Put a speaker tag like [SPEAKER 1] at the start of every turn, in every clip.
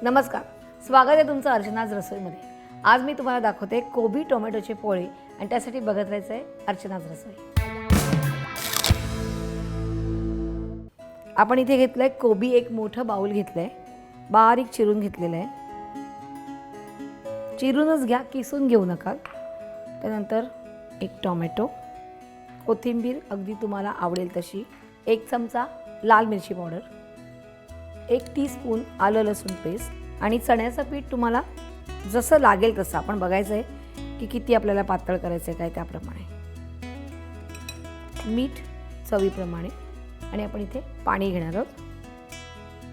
[SPEAKER 1] नमस्कार, स्वागत आहे तुमचं अर्चनाज रसोईमध्ये। आज मी तुम्हाला दाखवते कोबी टोमॅटोचे पोळे आणि त्यासाठी बघत राहायचं आहे अर्चनाज रसोई। आपण इथे घेतलंय कोबी, एक मोठं बाउल घेतलंय, बारीक चिरून घेतलेलं आहे। चिरूनच घ्या, किसून घेऊ नका। त्यानंतर एक टोमॅटो, कोथिंबीर अगदी तुम्हाला आवडेल तशी, एक चमचा लाल मिरची पावडर, 1 टीस्पून आलं लसूण पेस्ट आणि चण्याचं पीठ तुम्हाला जसं लागेल तसं आपण बघायचं आहे की किती आपल्याला पातळ करायचं आहे काय त्याप्रमाणे, मीठ चवीप्रमाणे आणि आपण इथे पाणी घेणार आहोत।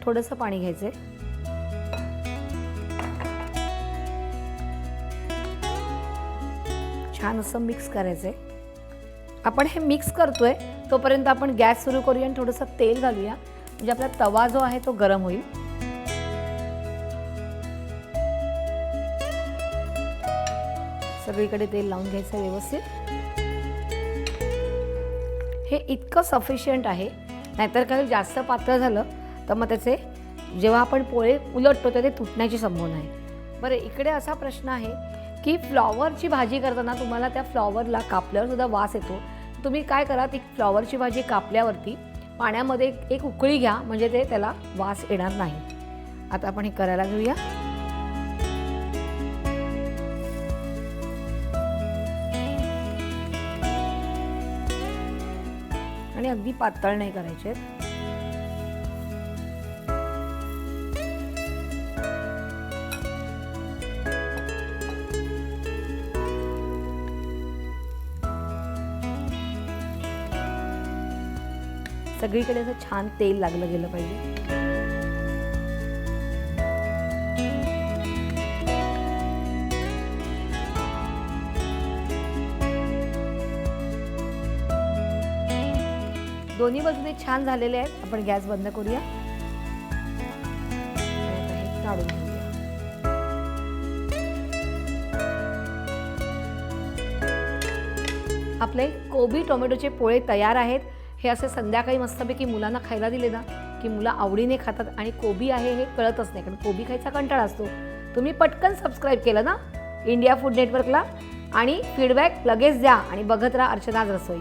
[SPEAKER 1] थोडंसं पाणी घ्यायचं आहे, छान असं मिक्स करायचं आहे। आपण हे मिक्स करतोय तोपर्यंत आपण गॅस सुरू करूया आणि थोडंसं तेल घालूया, म्हणजे आपला तवा जो आहे तो गरम होईल। सगळीकडे तेल लावून घ्यायचं व्यवस्थित। हे इतकं सफिशियंट आहे, नाहीतर काही जास्त पातळ झालं तर मग त्याचे जेव्हा आपण पोळे उलटतो तर ते तुटण्याची संभावना आहे। बरं, इकडे असा प्रश्न आहे की फ्लॉवरची भाजी करताना तुम्हाला त्या फ्लॉवरला कापल्यावर सुद्धा वास येतो। तुम्ही काय करा, ती फ्लॉवरची भाजी कापल्यावरती पाण्यामध्ये एक उकळी घ्या, म्हणजे ते त्याला वास येणार नाही। आता आपण हे करायला घेऊया। आणि अगदी पातळ नाही करायचे। सगळीकडे असं छान तेल लागलं गेलं पाहिजे। दोन्ही बाजूने छान झालेले आहेत। आपण गॅस बंद करूया, हे काढून घेऊया। आपले कोबी टोमॅटोचे पोळे तयार आहेत। हे असे संध्याकाळी मस्तपैकी मुलांना खायला दिले ना की मुलं आवडीने खातात आणि कोबी आहे हे कळतच नाही, कारण कोबी खायचा कंटाळा असतो। तुम्ही पटकन सबस्क्राईब केलं ना इंडिया फूड नेटवर्कला, आणि फीडबॅक लगेच द्या आणि बघत राहा अर्चनाज रसोई।